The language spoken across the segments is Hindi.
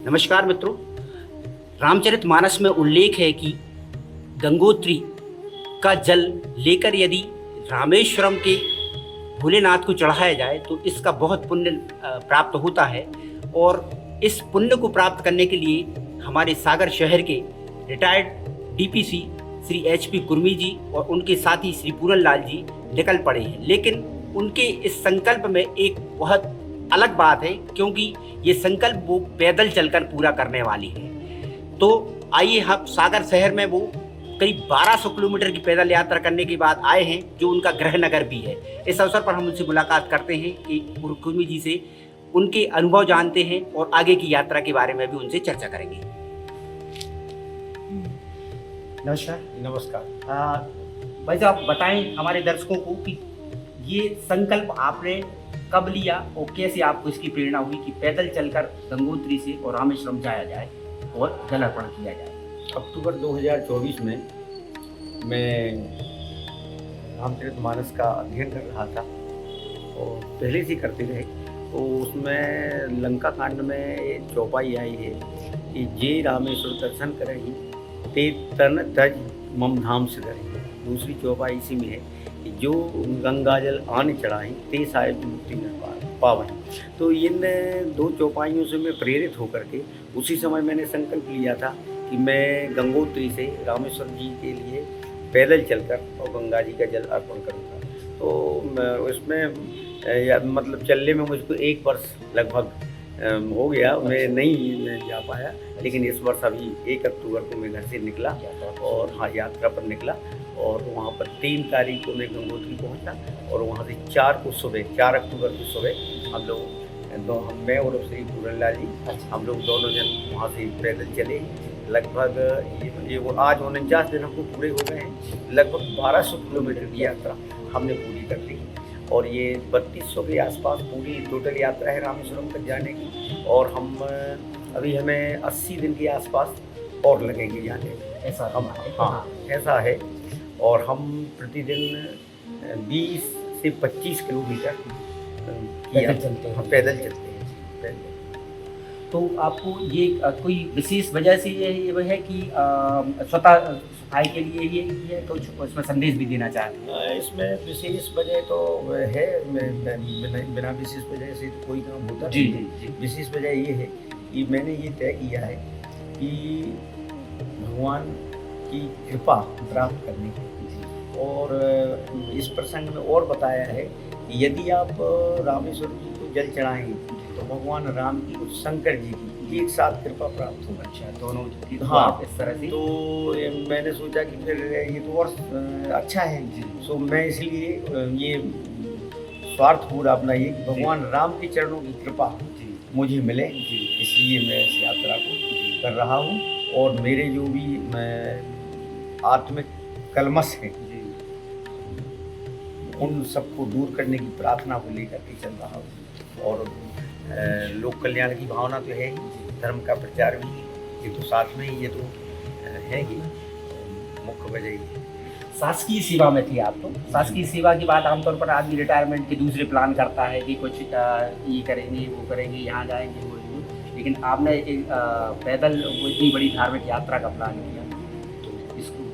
नमस्कार मित्रों, रामचरितमानस में उल्लेख है कि गंगोत्री का जल लेकर यदि रामेश्वरम के भोलेनाथ को चढ़ाया जाए तो इसका बहुत पुण्य प्राप्त होता है। और इस पुण्य को प्राप्त करने के लिए हमारे सागर शहर के retired DPC Shri HP Kurmi ji और उनके साथी श्री पूरन लाल जी निकल पड़े हैं। लेकिन उनके इस संकल्प में एक बहुत अलग बात है, क्योंकि ये संकल्प वो पैदल चलकर पूरा करने वाली है। तो आइए, हम सागर शहर में वो करीब 1200 किलोमीटर की पैदल यात्रा करने के बाद आए हैं, जो उनका गृह नगर भी है। इस अवसर पर हम उनसे मुलाकात करते हैं कि कुर्मी जी से उनके अनुभव जानते हैं और आगे की यात्रा के बारे में भी उनसे चर्चा करेंगे। नमस्कार। नमस्कार। भाई साहब, बताएं हमारे दर्शकों को कि ये संकल्प आपने कब लिया और कैसे आपको इसकी प्रेरणा हुई कि पैदल चलकर गंगोत्री से और रामेश्वरम जाया जाए और जल अर्पण किया जाए। अक्टूबर 2024 में मैं रामचरितमानस का अध्ययन कर रहा था और पहले से करते रहे, तो उसमें लंका कांड में एक चौपाई आई है कि जे रामेश्वर दर्शन करें ते तन तज मम धाम से करें। दूसरी चौपाई इसी में है कि जो गंगा जल आने चढ़ाएं ते साहिब मुक्ति न पावें। तो इन दो चौपाइयों से मैं प्रेरित होकर के उसी समय मैंने संकल्प लिया था कि मैं गंगोत्री से रामेश्वर जी के लिए पैदल चलकर और गंगा जी का जल अर्पण करूँगा। तो इसमें मतलब चलने में मुझको 1 वर्ष लगभग हो गया, मैं नहीं जा पाया। लेकिन इस वर्ष अभी 1 अक्टूबर को मैं घर से निकला और हाँ, यात्रा पर निकला और वहाँ पर 3 तारीख को मैं गंगोत्री पहुँचा और वहाँ से 4 अक्टूबर को सुबह हम लोग मैं और श्री पूरन लाल जी हम लोग दोनों जन वहाँ से पैदल चले। लगभग ये वो आज 49 दिन हमको पूरे हो गए हैं। लगभग 1200 किलोमीटर की यात्रा हमने पूरी कर ली और ये 3200 के आसपास पूरी टोटल यात्रा है रामेश्वरम तक जाने की। और हम अभी हमें 80 दिन के आसपास और लगेंगे जाने में, ऐसा हम हाँ ऐसा है। और हम प्रतिदिन 20 से 25 किलोमीटर पैदल चलते हैं। पैदल चलते हैं। तो आपको ये कोई विशेष वजह से ये है कि स्वतः सफाई के लिए ये है, तो उसमें संदेश भी देना चाहते हैं? इसमें विशेष वजह तो है, बिना विशेष वजह से तो कोई काम होता जी नहीं। जी। विशेष वजह ये है कि मैंने ये तय किया है कि भगवान की कृपा प्राप्त करने की। और इस प्रसंग में और बताया है कि यदि आप रामेश्वर जी को जल चढ़ाएंगे तो भगवान राम की और शंकर जी की एक साथ कृपा प्राप्त होगा। अच्छा, दोनों हाँ, इस तरह से। तो मैंने सोचा कि फिर ये तो और अच्छा है जी। सो मैं इसलिए ये स्वार्थ पूरा अपना ये कि भगवान राम के चरणों की कृपा मुझे मिले, इसलिए मैं इस यात्रा को कर रहा हूँ। और मेरे जो भी आत्मिक कलमश हैं उन सबको दूर करने की प्रार्थना को लेकर के चल रहा हूँ। और लोक कल्याण की भावना तो है ही, धर्म का प्रचार भी, ये तो साथ में ही, ये तो है ही मुख्य वजह ही। शासकीय सेवा में थी आप, तो शासकीय सेवा के बाद आमतौर पर आदमी रिटायरमेंट के दूसरे प्लान करता है कि कुछ ये करेंगे वो करेंगे, यहाँ जाएंगे वो, लेकिन आपने एक पैदल इतनी बड़ी धार्मिक यात्रा का प्लान किया, तो इसको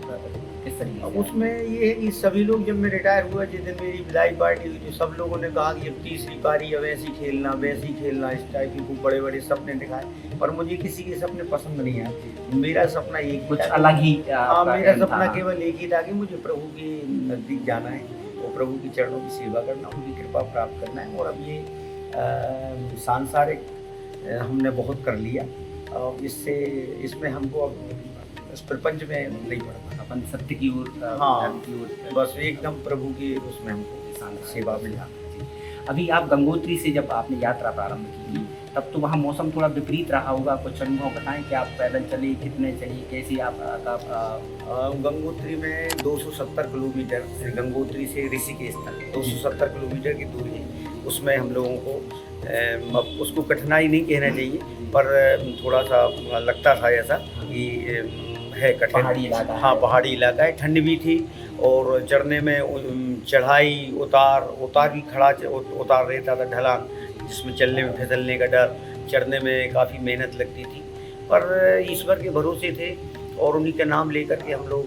किस तरीके से? उसमें ये है कि सभी लोग, जब मैं रिटायर हुआ जिस दिन मेरी विदाई पार्टी हुई, तो सब लोगों ने कहा कि अब तीसरी पारी, अब ऐसी खेलना वैसी खेलना, इस टाइप की खूब बड़े बड़े सपने दिखाए। पर मुझे किसी के सपने पसंद नहीं आते। मेरा सपना एक कुछ अलग ही मेरा सपना केवल एक ही था कि मुझे प्रभु के नज़दीक जाना है और प्रभु की चरणों की सेवा करना, उनकी कृपा प्राप्त करना है। और अब ये सांसारिक हमने बहुत कर लिया और इसमें हमको अब इस प्रपंच में नहीं पड़ना, अपन सत्य की ओर, हाँ, की ओर बस एकदम प्रभु की उसमें हमको सेवा मिला। अभी आप गंगोत्री से जब आपने यात्रा प्रारंभ की तब तो वहाँ मौसम थोड़ा विपरीत रहा होगा, कुछ अनुभव बताएं कि आप पैदल चले, कितने चले, कैसे आप गंगोत्री में 270 किलोमीटर गंगोत्री से ऋषिकेश तक 270 किलोमीटर की दूरी है। उसमें हम लोगों को उसको कठिनाई नहीं कहना चाहिए, पर थोड़ा सा लगता था ऐसा कि है कठिन। पहाड़ी इलाका, हाँ पहाड़ी इलाका है, ठंड भी थी और चढ़ने में चढ़ाई उतार भी खड़ा उतार रहता था, ढलान जिसमें चलने में फिसलने का डर, चढ़ने में काफ़ी मेहनत लगती थी, पर ईश्वर के भरोसे थे और उन्हीं का नाम लेकर के हम लोग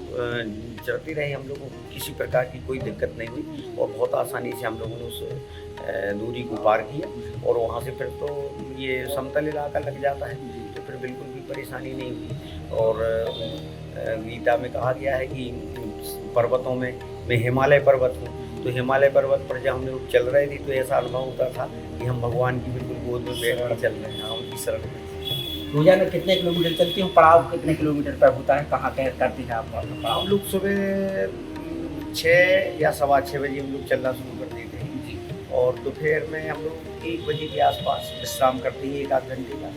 चढ़ते रहे। हम लोगों को किसी प्रकार की कोई दिक्कत नहीं हुई और बहुत आसानी से हम लोगों ने उस दूरी को पार किया और वहाँ से फिर तो ये समतल इलाका लग जाता है, तो फिर बिल्कुल भी परेशानी नहीं हुई। और गीता में कहा गया है कि पर्वतों में मैं हिमालय पर्वत हूँ, तो हिमालय पर्वत पर जब हम लोग चल रहे थे तो ऐसा अनुभव होता था कि हम भगवान की बिल्कुल गोद में बैठ कर चल रहे हैं, हम उनकी शरण में। रोजाना कितने किलोमीटर चलते हो, पड़ाव कितने किलोमीटर पर होता है, कहाँ करते हैं आप अपना पड़ाव? हम लोग सुबह 6 या 6:15 बजे हम लोग चलना शुरू कर देते हैं जी। और दोपहर में हम लोग 1 बजे के आसपास विश्राम करते हैं 1 आध घंटे का,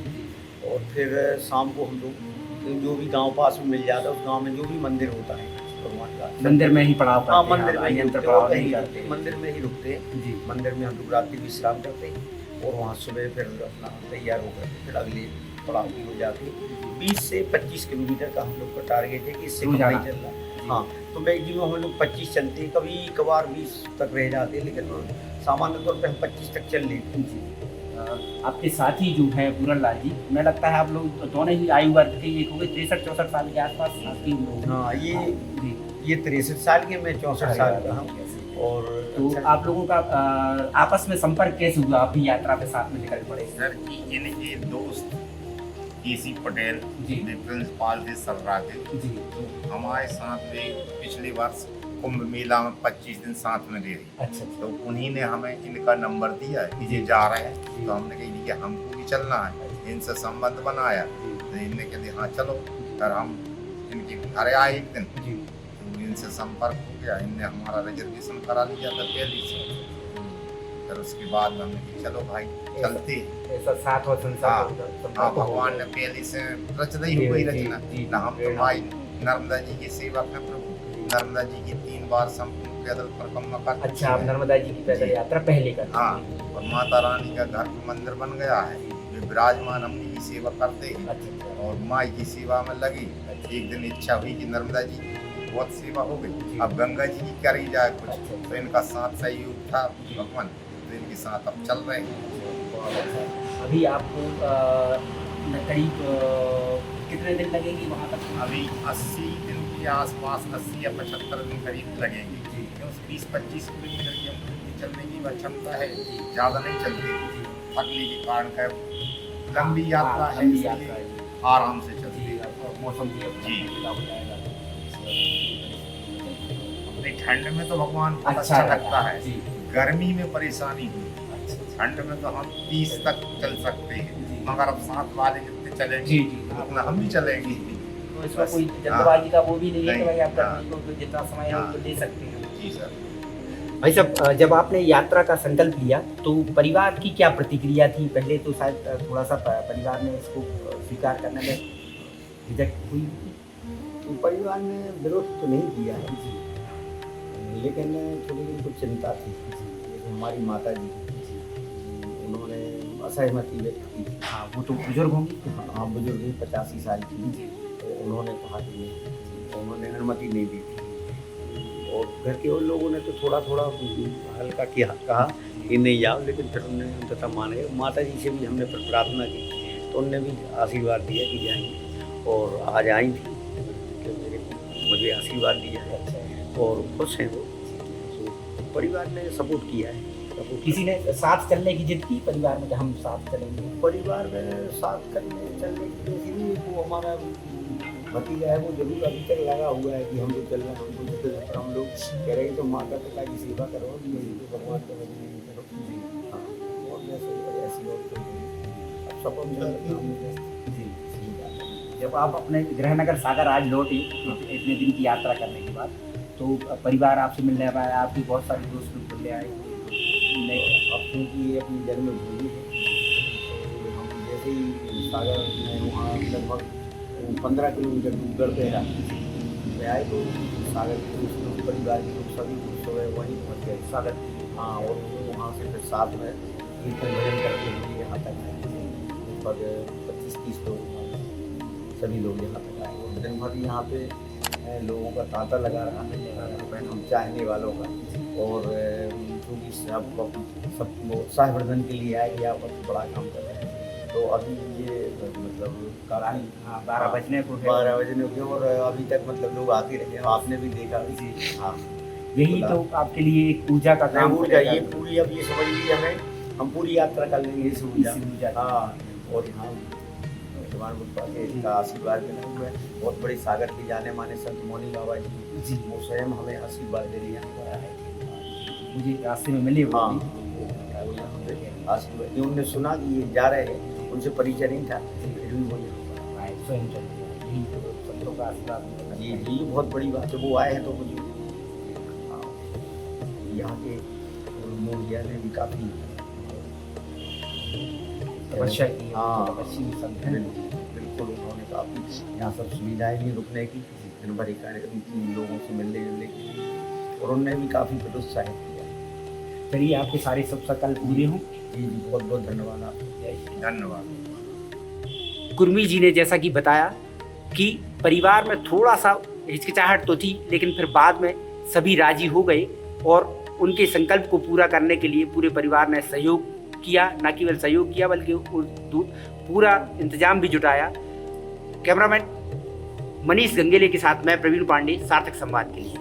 और फिर शाम को हम लोग जो भी गांव पास में मिल जाता है उस गांव में जो भी मंदिर होता है भगवान का, मंदिर में ही पड़ाव करते हाँ हैं? मंदिर में ही अन्यत्र रुकते पड़ाव हैं, नहीं करते? मंदिर में ही रुकते हैं। जी। मंदिर में हम लोग रात्रि विश्राम करते हैं और वहाँ सुबह फिर अपना तैयार होकर फिर अगले पड़ाव की हो जाती है। 20 से 25 किलोमीटर का हम लोग का टारगेट है कि इससे कम नहीं चल रहा। हाँ, तो मैक्सिमम हम लोग 25 चलते हैं, कभी कभार 20 तक रह जाते हैं, लेकिन सामान्य तौर पर हम 25 तक चल लेते हैं। जी। आपके साथी जो हैं पूरन लाल जी, मैं लगता है आप लोग दोनों ही आयु वर्ग के एक हो गए, 63-64 साल के आसपास साथी लोग। हाँ, जी। ये 63 साल के, मैं 64 साल का हूँ। और तो आप लोगों का आपस में संपर्क कैसे हुआ, आप भी यात्रा पे साथ में निकल पड़े? सर जी इनके दोस्त केसी पटेल जी। प्रिंसिपाल थे सर्रा के, जी। तो हमारे साथ में पिछले वर्ष कुंभ मेला में 25 दिन साथ में रहे। अच्छा। तो उन्हीं ने हमें इनका नंबर दिया कि ये जा रहे हैं, तो हमने कही कि हमको भी चलना है, इनसे संबंध बनाया, तो इनने कहा हाँ चलो। फिर हम इनके घर आए एक दिन, तो इनसे संपर्क हो गया, इनने हमारा रिजर्वेशन करा लिया था पहले से। फिर उसके बाद हमने कहा चलो भाई चलते। ऐसा साथ और संसार। हाँ, भगवान ने पहले से रचना ही हुई रचना ना, हम तो भाई नर्मदा जी की सेवा में प्रभु नर्मदा जी की 3 बार संपूर्ण पैदल परिक्रमा करते। अच्छा, आप नर्मदा जी की पैदल यात्रा पहले करते? हाँ, और माता रानी का घर में मंदिर बन गया है, वे विराजमान हम की सेवा करते हैं। अच्छा। और माँ की सेवा में लगी। एक दिन इच्छा हुई कि नर्मदा जी बहुत सेवा हो गई, अब गंगा जी की करी जाए कुछ, तो इनका साथ सहयोग था भगवान, तो इनके साथ अब चल रहे हैं। अभी आपको करीब कितने दिन लगेंगे वहाँ तक? अभी 80 दिन के आसपास, 80 या 75 दिन करीब लगेंगे। 20-25 किलोमीटर की हम लोग की चलने की वह क्षमता है, ज़्यादा नहीं चलते, थकने के कारण है, लंबी यात्रा है, इसलिए आराम से चलते हैं। मौसम भी जी। हो जाएगा। नहीं, ठंड में तो भगवान बहुत अच्छा अच्छा लगता है, जी। गर्मी में परेशानी हुई, ठंड में तो हम 30 तक चल सकते हैं, मगर अब साथ वाले जितने चलेंगे जी। उतना हम भी चलेंगे। तो इसमें कोई जल्दबाजी का वो भी नहीं है कि भाई आप हाँ। तो जितना समय है वो तो ले सकते हैं। जी सर। भाई साहब, जब आपने यात्रा का संकल्प लिया तो परिवार की क्या प्रतिक्रिया थी? पहले तो शायद थोड़ा सा परिवार ने इसको स्वीकार करने में झिझक हुई, तो परिवार ने विरोध तो नहीं किया है, लेकिन थोड़ी उनको चिंता थी। जैसे हमारी माता जी, उन्होंने असहमति व्यक्त की। हाँ, वो तो बुजुर्ग होंगी। हाँ, बुजुर्ग हैं, 85 साल की, तो उन्होंने कहा कि नहीं, उन्होंने अनुमति नहीं दी थी। और घर के उन लोगों ने तो थोड़ा थोड़ा हल्का किया, कहा कि नहीं जाओ, लेकिन फिर उन्होंने अंततः माने। माता जी से भी हमने फिर प्रार्थना की, तो उनने भी आशीर्वाद दिया कि जाएंगे, और आज आई थी कि मुझे आशीर्वाद दिया है और खुश हैं वो। तो परिवार ने सपोर्ट किया है। किसी ने साथ चलने की जिद की परिवार में कि हम साथ चलेंगे? परिवार में साथ करने चलने के लिए इसीलिए वो हमारा भतीजा है, वो जरूर अभी तक लगा हुआ है कि हम लोग चल रहे हैं, हमको चल रहे हैं, पर हम लोग कह रहे हैं तो माता पिता की सेवा करो, तो भगवान का भजन नहीं करो। हाँ, और वैसे ऐसी और कोई नहीं। अब सब हम जी। जब आप अपने गृहनगर सागर आज लौटे इतने दिन की यात्रा करने के बाद, तो परिवार आपसे मिलने आया, आपके बहुत सारे दोस्त लोग मिलने आए? अब क्योंकि ये अपनी जन्मभूमि है, तो हम जैसे ही सागर में वहाँ लगभग 15 किलोमीटर दूर गढ़पेरा पे आए, तो सागर के दोस्त परिवार के लोग सभी सुबह वहीं पहुँच गए सागर। हाँ, और वहाँ से फिर साथ में कीर्तन भजन करते हुए यहाँ तक आए, लगभग 25-30 लोग सभी लोग यहाँ तक आए। और दिन भर यहाँ पे लोगों का तांता लगा रहा है, हम चाहने वालों का, और क्योंकि सब उत्साहवर्धन के लिए आए कि आप बहुत बड़ा काम कर रहे हैं, तो अभी ये मतलब काफी हाँ 12 बजने को है। 12 बजने के और अभी तक मतलब लोग आते रहे, आपने भी देखा भी। हाँ यही तो आपके लिए एक पूजा का काम ऊर्जा करेगा। ये पूरी, अब ये समझ लीजिए हमें, हम पूरी यात्रा कर लेंगे इस ऊर्जा। इस ऊर्जा से। हाँ, और यहाँ भगवान बुद्ध के का आशीर्वाद मिला हुआ है। बहुत बड़े सागर के जाने माने संत मौनी बाबा जी वो स्वयं हमें आशीर्वाद दे दिया है। मुझे रास्ते में मिले वो हाँ, भी। वो यहाँ पे आशीर्वाद, जो उन्होंने सुना कि ये जा रहे हैं, उनसे परिचय नहीं था, फिर भी वो यहाँ आए, स्वयं चले गए। यही तो संतों का आशीर्वाद मिलता है। जी जी, ये बहुत बड़ी बात है। वो आए हैं तो मुझे हाँ, यहाँ के मोहल्ला ने भी काफ़ी तपस्या की है, हाँ, तपस्वी संत हैं। बिल्कुल उन्होंने काफ़ी यहाँ सब सुविधाएं भी रुकने की, दिन भर कार्यक्रम लोगों से मिलने जुलने के लिए, और उन्होंने भी काफ़ी प्रोत्साहित किया। चलिए आपके सारे सब संकल्प पूरे हों। जी जी, बहुत बहुत धन्यवाद आपको। धन्यवाद। कुर्मी जी ने जैसा कि बताया कि परिवार में थोड़ा सा हिचकिचाहट तो थी, लेकिन फिर बाद में सभी राजी हो गए और उनके संकल्प को पूरा करने के लिए पूरे परिवार ने सहयोग किया। न केवल सहयोग किया बल्कि पूरा इंतजाम भी जुटाया। कैमरामैन मनीष गंगेले के साथ मैं प्रवीण पांडे, सार्थक संवाद के लिए।